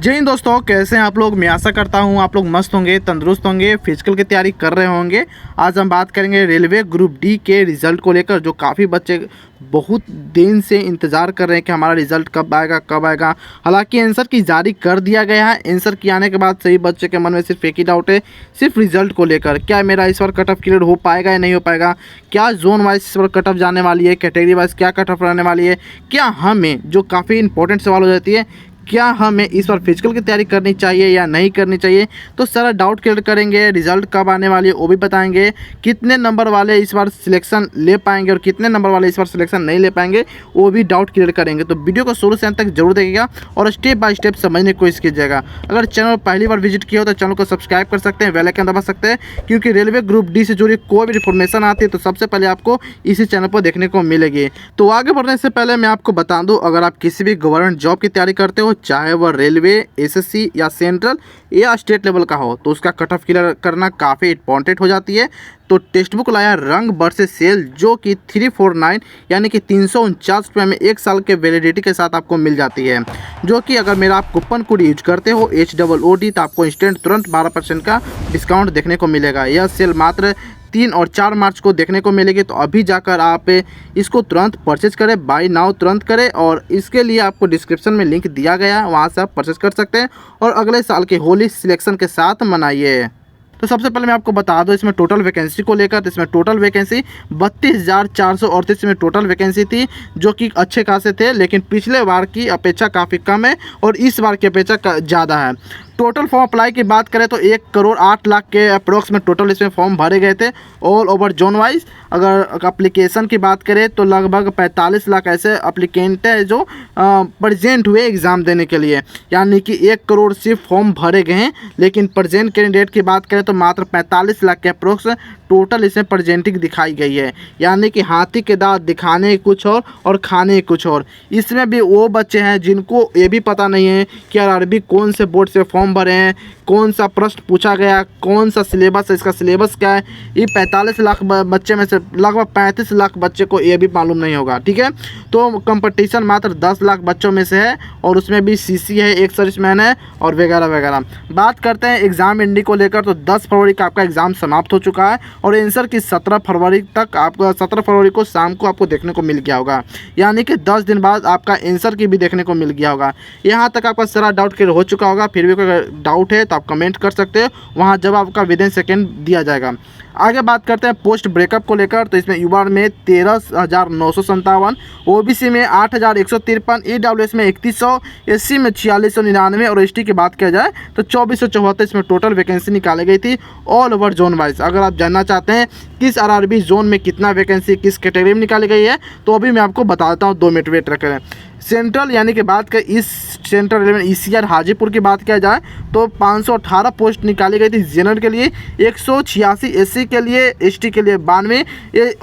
जय हिंद दोस्तों, कैसे हैं आप लोग। मैं आशा करता हूं आप लोग मस्त होंगे, तंदुरुस्त होंगे, फिजिकल की तैयारी कर रहे होंगे। आज हम बात करेंगे रेलवे ग्रुप डी के रिज़ल्ट को लेकर, जो काफ़ी बच्चे बहुत दिन से इंतज़ार कर रहे हैं कि हमारा रिज़ल्ट कब आएगा कब आएगा। हालांकि आंसर की जारी कर दिया गया है। आंसर की आने के बाद सभी बच्चे के मन में सिर्फ एक ही डाउट है, सिर्फ रिज़ल्ट को लेकर। क्या मेरा इस बार कट ऑफ क्लियर हो पाएगा या नहीं हो पाएगा, क्या जोन वाइज इस बार कट ऑफ जाने वाली है, कैटेगरी वाइज क्या कट ऑफ रहने वाली है, क्या हमें, जो काफ़ी इंपॉर्टेंट सवाल हो जाती है, क्या हमें इस बार फिजिकल की तैयारी करनी चाहिए या नहीं करनी चाहिए। तो सारा डाउट क्लियर करेंगे। रिजल्ट कब आने वाली है वो भी बताएंगे। कितने नंबर वाले इस बार सिलेक्शन ले पाएंगे और कितने नंबर वाले इस बार सिलेक्शन नहीं ले पाएंगे, वो भी डाउट क्लियर करेंगे। तो वीडियो को शुरू से अंत तक जरूर देखिएगा और स्टेप बाय स्टेप समझने की कोशिश कीजिएगा। अगर चैनल पहली बार विजिट किया हो तो चैनल को सब्सक्राइब कर सकते हैं, बेल आइकन दबा सकते हैं, क्योंकि रेलवे ग्रुप डी से जुड़ी कोई भी इन्फॉर्मेशन आती है तो सबसे पहले आपको इसी चैनल पर देखने को मिलेगी। तो आगे बढ़ने से पहले मैं आपको बता दूं, अगर आप किसी भी गवर्नमेंट जॉब की तैयारी करते हो, चाहे वह रेलवे, एसएससी या सेंट्रल या स्टेट लेवल का हो, तो उसका कट ऑफ क्लियर करना काफ़ी इंपॉर्टेंट हो जाती है। तो टेक्स्ट बुक लाया रंग वर्सेस सेल, जो कि 349 यानी कि 349 रुपये में 1 साल के वैलिडिटी के साथ आपको मिल जाती है। जो कि अगर मेरा आप कूपन कोड यूज करते हो HOOD, तो आपको इंस्टेंट तुरंत 12% का डिस्काउंट देखने को मिलेगा। यह सेल मात्र 3 और 4 मार्च को देखने को मिलेगी। तो अभी जाकर आप इसको तुरंत परचेज करें, बाय नाउ तुरंत करें, और इसके लिए आपको डिस्क्रिप्शन में लिंक दिया गया है, वहाँ से आप परचेज कर सकते हैं और अगले साल के होली सिलेक्शन के साथ मनाइए। तो सबसे पहले मैं आपको बता दूं इसमें टोटल वैकेंसी को लेकर। तो इसमें टोटल वैकेंसी 32,438 में टोटल वैकेंसी थी, जो कि अच्छे खासे थे, लेकिन पिछले बार की अपेक्षा काफ़ी कम है और इस बार की अपेक्षा ज़्यादा है। टोटल फॉर्म अप्लाई की बात करें तो 1,08,00,000 के अप्रोक्स में टोटल इसमें फॉर्म भरे गए थे ऑल ओवर जोन वाइज। अगर एप्लीकेशन की बात करें तो लगभग 45 लाख ऐसे एप्लीकेंट है जो प्रेजेंट हुए एग्ज़ाम देने के लिए, यानी कि 1 करोड़ सिर्फ फॉर्म भरे गए हैं। लेकिन प्रेजेंट कैंडिडेट की बात करें तो मात्र 45 लाख के अप्रोक्स टोटल इसमें प्रेजेंटिंग दिखाई गई है, यानी कि हाथी के दांत दिखाने कुछ और खाने कुछ और। इसमें भी वो बच्चे हैं जिनको ये भी पता नहीं है कि आरआरबी कौन से बोर्ड से फॉर्म भरे हैं, कौन सा प्रश्न पूछा गया, कौन सा सिलेबस है, इसका सिलेबस क्या है। ये 45 लाख बच्चे में से लगभग 35 लाख बच्चे को ये भी मालूम नहीं होगा। ठीक है, तो कंपटीशन मात्र 10 लाख बच्चों में से है और उसमें भी सीसी है, एक सर्विसमैन है और वगैरह वगैरह। बात करते हैं एग्ज़ाम एंडिंग को लेकर, तो 10 फरवरी का आपका एग्ज़ाम समाप्त हो चुका है और आंसर की 17 फरवरी तक आपको 17 फरवरी को शाम को आपको देखने को मिल गया होगा, यानी कि 10 दिन बाद आपका आंसर की भी देखने को मिल गया होगा। यहाँ तक आपका सारा डाउट क्लियर हो चुका होगा। फिर भी कोई डाउट है तो आप कमेंट कर सकते हो, वहाँ जवाब आपका विदिन सेकेंड दिया जाएगा। आगे बात करते हैं पोस्ट ब्रेकअप को लेकर। तो इसमें युवा में 13,957, ओबीसी में 8,153, ईडब्ल्यूएस में 3,100, एससी में 4,699 और एसटी की बात किया जाए तो 2,474 इसमें टोटल वैकेंसी निकाली गई थी ऑल ओवर जोन वाइज। अगर आप जानना चाहते हैं किस आरआरबी जोन में कितना वैकेंसी किस कैटेगरी में निकाली गई है, तो अभी मैं आपको बताता हूँ, 2 मिनट वेट रखें। सेंट्रल यानी कि बात करें इस सेंट्रल रेलवे ECR हाजीपुर की बात किया जाए तो 518 पोस्ट निकाली गई थी जनरल के लिए, 186 एससी के लिए, एसटी के लिए 92,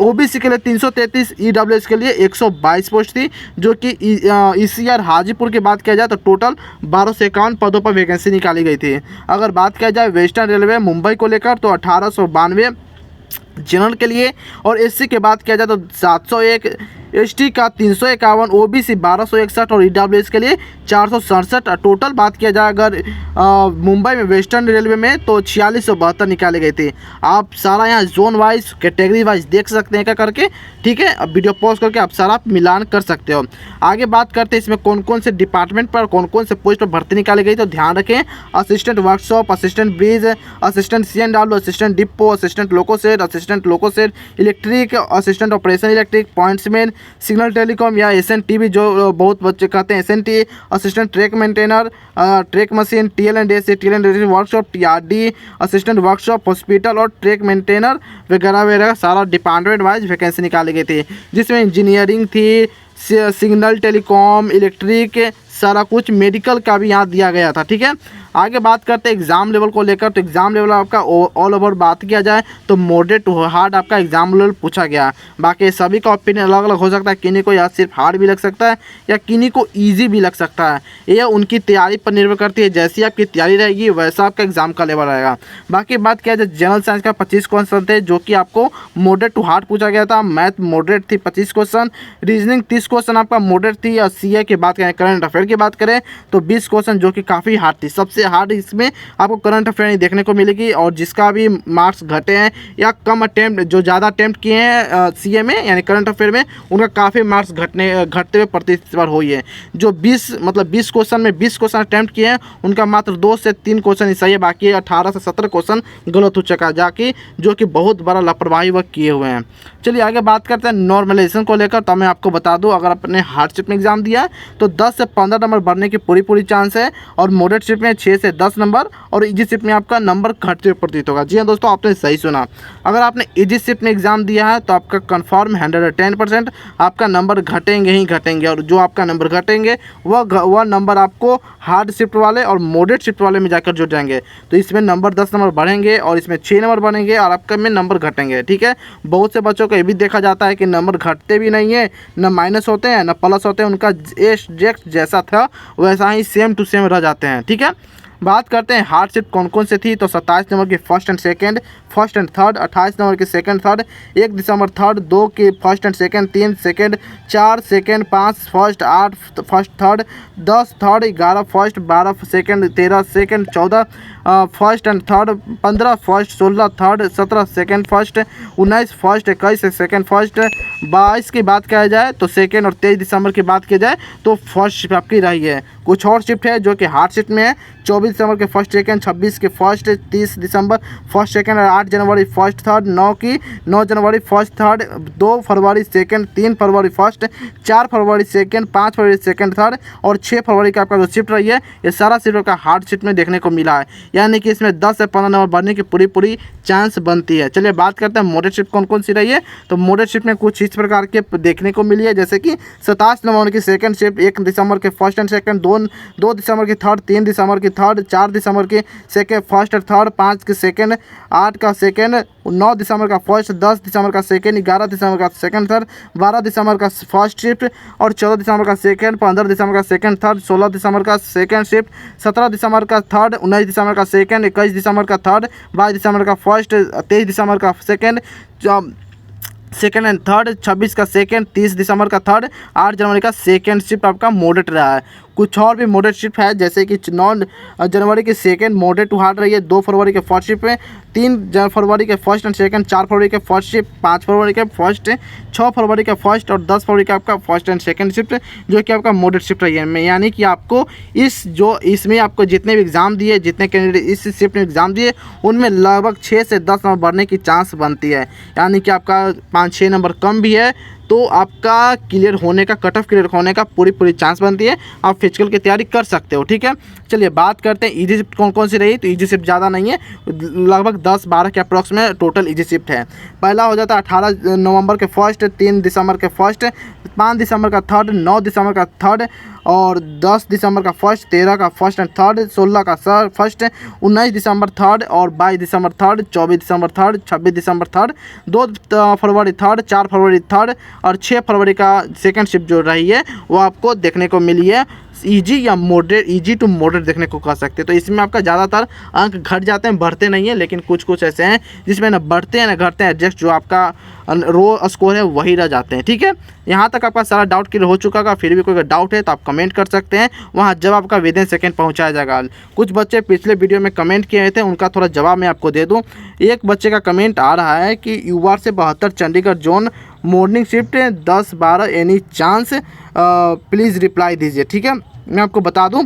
ओबीसी के लिए 333, ईडब्ल्यूएस के लिए 122 पोस्ट थी। जो कि ECR हाजीपुर की बात किया जाए तो टोटल 1251 पदों पर वैकेंसी निकाली गई थी। अगर बात किया जाए वेस्टर्न रेलवे मुंबई को लेकर तो 1892 जनरल के लिए, और एससी की बात किया जाए तो 701, एसटी का 351, ओबीसी 1261 और ईडब्ल्यूएस के लिए 467। टोटल बात किया जाए अगर मुंबई में वेस्टर्न रेलवे में तो 4672 निकाले गए थे। आप सारा यहाँ जोन वाइज कैटेगरी वाइज देख सकते हैं क्या करके। ठीक है, अब वीडियो पॉज करके आप सारा मिलान कर सकते हो। आगे बात करते हैं इसमें कौन कौन से डिपार्टमेंट पर कौन कौन से पोस्ट पर भर्ती निकाली गई, तो ध्यान रखें assistant workshop, assistant bridge, assistant CNW, assistant depot, assistant loco shed, assistant loco shed electric, assistant operation electric, pointsman, signal telecom या SNTV जो बहुत बच्चे कहते हैं SNT, assistant track maintainer, track machine, TL&S, TL&S workshop, TRD, assistant workshop, hospital और track maintainer वगैरह वगैरह सारा डिपार्टमेंट वाइज वैकेंसी निकाली गई थी, जिसमें इंजीनियरिंग थी, सिग्नल टेलीकॉम, इलेक्ट्रिक, सारा कुछ, मेडिकल का भी यहाँ दिया गया था। ठीक है, आगे बात करते हैं एग्ज़ाम लेवल को लेकर। तो एग्ज़ाम लेवल आपका ऑल ओवर बात किया जाए तो मॉडरेट टू हार्ड आपका एग्ज़ाम लेवल पूछा गया। बाकी सभी का ओपिनियन अलग अलग हो सकता है, किन्हीं को या सिर्फ हार्ड भी लग सकता है या किन्हीं को ईजी भी लग सकता है। यह उनकी तैयारी पर निर्भर करती है, जैसी आपकी तैयारी रहेगी वैसा आपका एग्ज़ाम का लेवल रहेगा। बाकी बात किया जाए जनरल साइंस का 25 क्वेश्चन थे जो कि आपको मॉडरेट टू हार्ड पूछा गया था। मैथ मॉडरेट थी 25 क्वेश्चन, रीजनिंग 30 क्वेश्चन आपका मॉडरेट थी। और सीए की बात करें, करंट अफेयर की बात करें तो 20 क्वेश्चन जो कि काफ़ी हार्ड थी। सबसे हार्ड इसमें आपको करंट अफेयर नहीं देखने को मिलेगी, और जिसका भी मार्क्स घटे हैं या कम अटेम्प्ट, जो ज़्यादा अटेम्प्ट किए हैं सीए में यानी करंट अफेयर में, उनका काफ़ी मार्क्स घटते हुए प्रतिस्पर्धा हुई है। जो 20 क्वेश्चन में 20 क्वेश्चन अटेम्प्ट किए हैं उनका मात्र 2 से 3 क्वेश्चन ही सही है, बाकी 18 से 17 क्वेश्चन गलत हो चुका जाके, जो कि बहुत बड़ा लापरवाही वह किए हुए हैं। चलिए आगे बात करते हैं नॉर्मलाइजेशन को लेकर। तो मैं आपको बता दूं, अगर आपने हार्डशिप में एग्जाम दिया है तो 10 से 15 नंबर बढ़ने की पूरी चांस है, और मॉडरेट शिप में 6 से 10 नंबर, और इजी शिप में आपका नंबर घटते हुए प्रतीत होगा। जी हाँ दोस्तों, आपने सही सुना। अगर आपने इजी शिप में एग्जाम दिया है तो आपका कन्फर्म 110% आपका नंबर घटेंगे ही घटेंगे, और जो आपका नंबर घटेंगे वह नंबर आपको हार्ड शिफ्ट वाले और मॉडरेट शिफ्ट वाले में जाकर जुड़ जाएंगे। तो इसमें नंबर 10 नंबर बढ़ेंगे और इसमें 6 नंबर बढ़ेंगे, और आपका में नंबर घटेंगे। ठीक है, बहुत से बच्चों को ये भी देखा जाता है कि नंबर घटते भी नहीं है, न माइनस होते हैं न प्लस होते हैं, उनका एग्जैक्ट जैसा था वैसा ही सेम टू सेम रह जाते हैं। ठीक है, बात करते हैं हार्ड शिफ्ट कौन कौन से थी। तो 27 नंबर की first and second, first and third, 28 number की सेकंड थर्ड, 1 दिसंबर थर्ड, 2 की first and second, 3 second, 4 second, 5 first, 8 first third, 10 third, 11 first, 12 second, 13 second, 14 first and third, 15 first, 16 third, 17 second first, 19 first, 21 second first, 22 की बात किया जाए तो second, और 23 दिसंबर की बात की जाए तो फर्स्ट शिफ्ट आपकी रही है। कुछ और शिफ्ट है जो कि हार्ड शिफ्ट में है। 24 दिसंबर के फर्स्ट सेकंड, 26 के फर्स्ट, 30 दिसंबर फर्स्ट सेकंड, 8 जनवरी फर्स्ट थर्ड, 9 जनवरी फर्स्ट थर्ड, 2 फरवरी सेकंड, 3 फरवरी फर्स्ट, 4 फरवरी सेकंड, 5 फरवरी सेकंड थर्ड, और 6 फरवरी का आपका जो शिफ्ट रही है, ये सारा शिफ्ट का हार्ड शिफ्ट में देखने को मिला है। यानी कि इसमें 10 से 15 नंबर बढ़ने की पूरी चांस बनती है। चलिए बात करते हैं मॉडरेट शिफ्ट कौन कौन सी रही है। तो मॉडरेट शिफ्ट में कुछ इस प्रकार के देखने को मिली है, जैसे कि 27 नवंबर की सेकंड शिफ्ट, 1 दिसंबर के फर्स्ट एंड सेकंड, 2 दिसंबर की थर्ड, 3 दिसंबर की थर्ड, 4 दिसंबर की सेकंड फर्स्ट और थर्ड, 5 की सेकंड, 8 का सेकंड, 9 दिसंबर का फर्स्ट, 10 दिसंबर का सेकंड, 11 दिसंबर का सेकंड थर्ड, 12 दिसंबर का फर्स्ट शिफ्ट, और 14 दिसंबर का सेकंड, 15 दिसंबर का सेकंड थर्ड, 16 दिसंबर का सेकंड शिफ्ट, 17 दिसंबर का थर्ड, 19 दिसंबर का सेकंड, 21 दिसंबर का थर्ड, 22 दिसंबर का फर्स्ट, 23 दिसंबर का सेकंड एंड थर्ड, 26 का सेकंड, 30 दिसंबर का थर्ड, 8 जनवरी का सेकंड शिफ्ट आपका मॉडरेट रहा है। कुछ और भी मॉडरेट शिफ्ट है, जैसे कि 9 जनवरी की सेकंड मॉडरेट टू हार्ड रही है, 2 फरवरी के फर्स्ट शिफ्ट में, 3 फरवरी के फर्स्ट एंड सेकंड, 4 फरवरी के फर्स्ट शिफ्ट, 5 फरवरी के फर्स्ट, 6 फरवरी का फर्स्ट, और 10 फरवरी का आपका फर्स्ट एंड सेकंड शिफ्ट, जो कि आपका मॉडरेट शिफ्ट रही है। यानी कि आपको इसमें आपको जितने भी एग्ज़ाम दिए, जितने कैंडिडेट इस शिफ्ट में एग्ज़ाम दिए, उनमें लगभग 6 से 10 नंबर बढ़ने की चांस बनती है। यानी कि आपका 5-6 नंबर कम भी है तो आपका क्लियर होने का, कट ऑफ क्लियर होने का पूरी चांस बनती है। आप फिजिकल की तैयारी कर सकते हो। ठीक है, चलिए बात करते हैं इजी शिफ्ट कौन कौन सी रही। तो इजी शिफ्ट ज़्यादा नहीं है, लगभग 10-12 के अप्रॉक्स में टोटल इजी शिफ्ट है। पहला हो जाता है 18 नवंबर के फर्स्ट, 3 दिसंबर के फर्स्ट, 5 दिसंबर का थर्ड, 9 दिसंबर का थर्ड, और 10 दिसंबर का फर्स्ट, 13 का फर्स्ट एंड थर्ड, 16 का फर्स्ट, 19 दिसंबर थर्ड, और 22 दिसंबर थर्ड, 24 दिसंबर थर्ड, 26 दिसंबर थर्ड, 2 फरवरी थर्ड, 4 फरवरी थर्ड, और 6 फरवरी का सेकंड शिफ्ट जो रही है वो आपको देखने को मिली है। इजी या मॉडरेट, इजी टू मॉडरेट देखने को कह सकते हैं। तो इसमें आपका ज़्यादातर अंक घट जाते हैं, बढ़ते नहीं है, लेकिन कुछ ऐसे हैं जिसमें ना बढ़ते हैं ना घटते हैं, एडजस्ट जो आपका रो स्कोर है वही रह जाते हैं। ठीक है, यहाँ तक आपका सारा डाउट क्लियर हो चुका होगा। फिर भी कोई डाउट है तो आप कमेंट कर सकते हैं, वहाँ जवाब आपका विदिन सेकंड पहुँचाया जाएगा। कुछ बच्चे पिछले वीडियो में कमेंट किए थे, उनका थोड़ा जवाब मैं आपको दे दूँ। एक बच्चे का कमेंट आ रहा है कि UR से 72 Chandigarh zone morning shift 10-12 any chance, please reply दीजिए। ठीक है, मैं आपको बता दूं,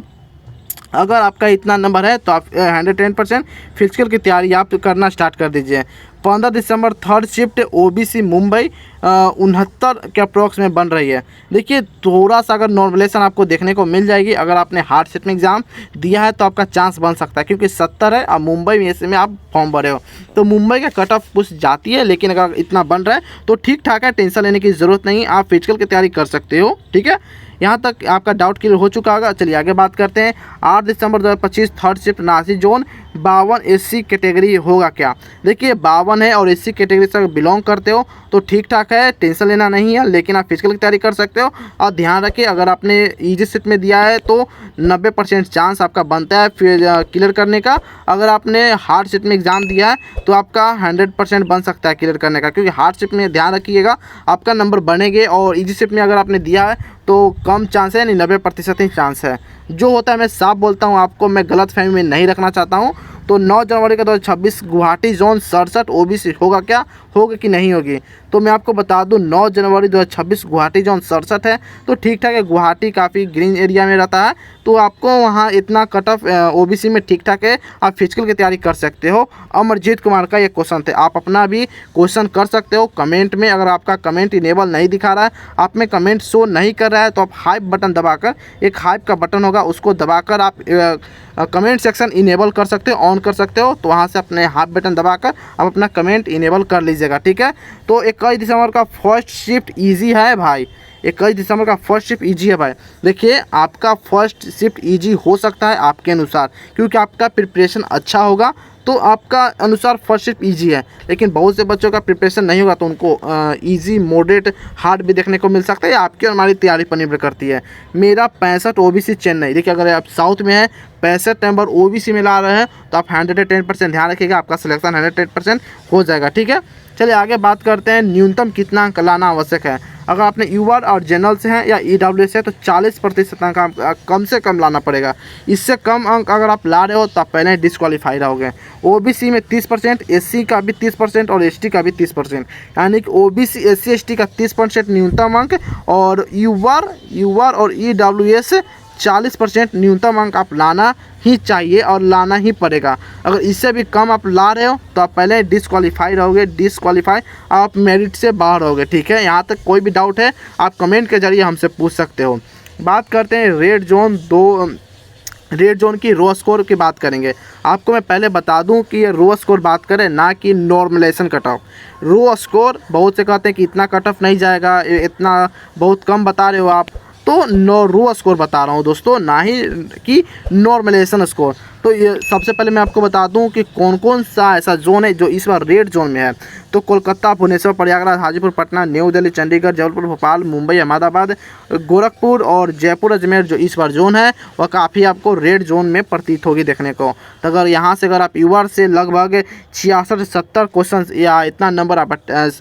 अगर आपका इतना नंबर है तो आप 110% फिजिकल की तैयारी आप करना स्टार्ट कर दीजिए। 15 दिसंबर थर्ड शिफ्ट OBC मुंबई, 69 के अप्रॉक्स में बन रही है। देखिए थोड़ा सा अगर नॉर्मलाइजेशन आपको देखने को मिल जाएगी, अगर आपने हार्ड सेट में एग्ज़ाम दिया है तो आपका चांस बन सकता है, क्योंकि 70 है और मुंबई में ऐसे में आप फॉर्म भरे हो तो मुंबई का कट ऑफ कुछ जाती है, लेकिन अगर इतना बन रहा है तो ठीक ठाक है, टेंशन लेने की ज़रूरत नहीं, आप फिजिकल की तैयारी कर सकते हो। ठीक है, यहाँ तक आपका डाउट क्लियर हो चुका होगा। चलिए आगे बात करते हैं। 8 दिसंबर 2025 third shift Nashik zone 52 SC category होगा क्या? देखिए 52 है और एससी कैटेगरी से बिलोंग करते हो तो ठीक ठाक है, टेंशन लेना नहीं है, लेकिन आप फिजिकल की तैयारी कर सकते हो। और ध्यान रखिए अगर आपने ईजी शिफ्ट में दिया है तो 90% चांस आपका बनता है फिर क्लियर करने का। अगर आपने हार्ड शिफ्ट में एग्ज़ाम दिया है तो आपका 100% बन सकता है क्लियर करने का, क्योंकि हार्ड शिफ्ट में ध्यान रखिएगा आपका नंबर बनेंगे, और ईजी शिफ्ट में अगर आपने दिया है तो कम चांस है, नहीं 90% ही चांस है। जो होता है मैं साफ बोलता हूँ आपको, मैं गलत फहमी में नहीं रखना चाहता हूँ। तो 9 जनवरी का 2026 गुवाहाटी जोन 67 ओबीसी होगा क्या, होगी कि नहीं होगी? तो मैं आपको बता दूं 9 जनवरी 2026 गुवाहाटी जोन 67 है तो ठीक ठाक है। गुवाहाटी काफ़ी ग्रीन एरिया में रहता है तो आपको वहाँ इतना कट ऑफ ओबीसी में ठीक ठाक है, आप फिजिकल की तैयारी कर सकते हो। अमरजीत कुमार का ये क्वेश्चन थे, आप अपना भी क्वेश्चन कर सकते हो कमेंट में। अगर आपका कमेंट इनेबल नहीं दिखा रहा है, आप में कमेंट शो नहीं कर रहा है, तो आप हाइप बटन दबाकर, एक हाइप का बटन होगा उसको दबाकर आप कमेंट सेक्शन इनेबल कर सकते हो, ऑन कर सकते हो। तो वहाँ से अपने हाफ बटन दबाकर आप अपना कमेंट इनेबल कर लीजिएगा। ठीक है, तो 21 दिसंबर का फर्स्ट शिफ्ट इजी है भाई, 21 दिसंबर का फर्स्ट शिफ्ट इजी है भाई। देखिए आपका फर्स्ट शिफ्ट इजी हो सकता है आपके अनुसार, क्योंकि आपका प्रिपरेशन अच्छा होगा तो आपका अनुसार फर्स्ट शिफ्ट इजी है। लेकिन बहुत से बच्चों का प्रिपरेशन नहीं होगा तो उनको इजी मॉडरेट हार्ड भी देखने को मिल सकता है। आपकी और हमारी तैयारी पर निर्भर करती है। मेरा 65 ओबीसी चेन्नई, देखिए अगर आप साउथ में है 65 नंबर ओबीसी में ला रहे हैं तो आप 110% ध्यान रखिएगा, आपका सिलेक्शन 110% हो जाएगा। ठीक है, चलिए आगे बात करते हैं। न्यूनतम कितना अंक लाना आवश्यक है? अगर आपने यूआर और जनरल से हैं या ईडब्ल्यूएस है तो 40% अंक कम से कम लाना पड़ेगा। इससे कम अंक अगर आप ला रहे हो तो आप पहले डिस्क्वालीफाई रहोगे। ओबीसी में 30%, एससी का भी 30% और एसटी का भी 30%, यानी कि ओबीसी एससी एसटी का 30% न्यूनतम अंक, और यूआर और ईडब्ल्यूएस 40% न्यूनतम अंक आप लाना ही चाहिए और लाना ही पड़ेगा। अगर इससे भी कम आप ला रहे हो तो आप पहले डिस्क्वालीफाई रहोगे, डिस्क्वालीफाई आप मेरिट से बाहर रहोगे। ठीक है, यहाँ तक कोई भी डाउट है आप कमेंट के जरिए हमसे पूछ सकते हो। बात करते हैं रेड जोन की रो स्कोर की बात करेंगे। आपको मैं पहले बता दूं कि ये रो स्कोर बात करें ना कि नॉर्मलाइजेशन कट ऑफ। रो स्कोर बहुत से कहते हैं कि इतना कट ऑफ नहीं जाएगा, इतना बहुत कम बता रहे हो आप, तो रो स्कोर बता रहा हूँ दोस्तों, ना ही कि नॉर्मलाइजेशन स्कोर। तो ये सबसे पहले मैं आपको बता दूं कि कौन कौन सा ऐसा जोन है जो इस बार रेड जोन में है। तो कोलकाता, भुवनेश्वर, प्रयागराज, हाजीपुर, पटना, न्यू दिल्ली, चंडीगढ़, जबलपुर, भोपाल, मुंबई, अहमदाबाद, गोरखपुर और जयपुर, अजमेर जो इस बार जोन है वह काफ़ी आपको रेड जोन में प्रतीत होगी देखने को। तो अगर यहाँ से अगर आप यूआर से लगभग 66 से 70 क्वेश्चन या इतना नंबर आप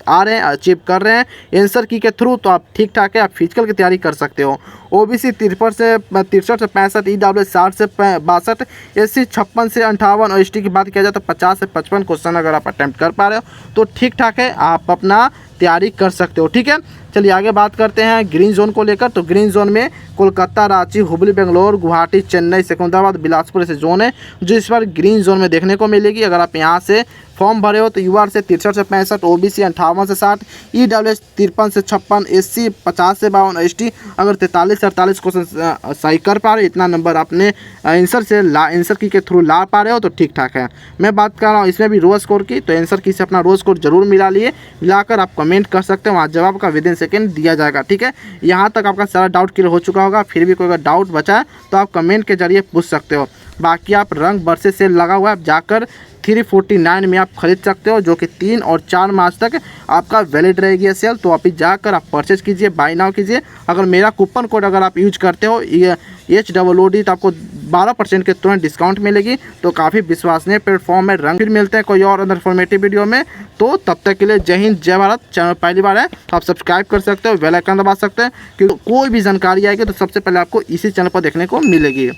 आ रहे हैं, अचीव कर रहे हैं आंसर की के थ्रू, तो आप ठीक ठाक है, आप फिजिकल की तैयारी कर सकते हो। ओबीसी 63 से 65, ईडब्ल्यूएस 60 से 62, एससी 56 से 58 और एसटी की बात किया जाए तो 50 से 55 क्वेश्चन अगर आप अटैम्प्ट कर पा रहे हो तो ठीक ठाक है, आप अपना तैयारी कर सकते हो। ठीक है, चलिए आगे बात करते हैं ग्रीन जोन को लेकर। तो ग्रीन जोन में कोलकाता, रांची, हुबली, बेंगलोर, गुवाहाटी, चेन्नई, सिकंदराबाद, बिलासपुर ऐसे जोन है जो इस बार ग्रीन जोन में देखने को मिलेगी। अगर आप यहाँ से फॉर्म भरे हो तो यूआर से 63 से 65, ओबीसी 58 से 60, ईडब्ल्यूएस 53 से 56, एससी 50 से 52, एसटी अगर 43 से 48 क्वेश्चन सही कर पा रहे हो, इतना नंबर आपने आंसर की के थ्रू ला पा रहे हो तो ठीक ठाक है। मैं बात कर रहा हूँ इसमें भी रो स्कोर की, तो आंसर की से अपना रो स्कोर जरूर मिलाकर आप कमेंट कर सकते हो, वहाँ जवाब का विदिन सेकेंड दिया जाएगा। ठीक है, यहाँ तक आपका सारा डाउट क्लियर हो चुका होगा। फिर भी कोई अगर डाउट बचा है तो आप कमेंट के जरिए पूछ सकते हो। बाकी आप रंग बरसे सेल लगा हुआ है, आप जाकर 349 में आप खरीद सकते हो, जो कि 3 और 4 मार्च तक आपका वैलिड रहेगी ये सेल। तो आप जाकर आप परचेज कीजिए, बाय नाउ कीजिए। अगर मेरा कूपन कोड अगर आप यूज करते हो HOOD तो आपको 12% के तुरंत डिस्काउंट मिलेगी। तो काफ़ी विश्वसनीय प्लेटफॉर्म है रंग। फिर मिलते हैं कोई और अंदर इन्फॉर्मेटिव वीडियो में, तो तब तक के लिए जय हिंद, जय भारत। चैनल पहली बार है तो आप सब्सक्राइब कर सकते हो, बेल आइकन दबा सकते हैं, क्योंकि कोई भी जानकारी आएगी तो सबसे पहले आपको इसी चैनल पर देखने को मिलेगी।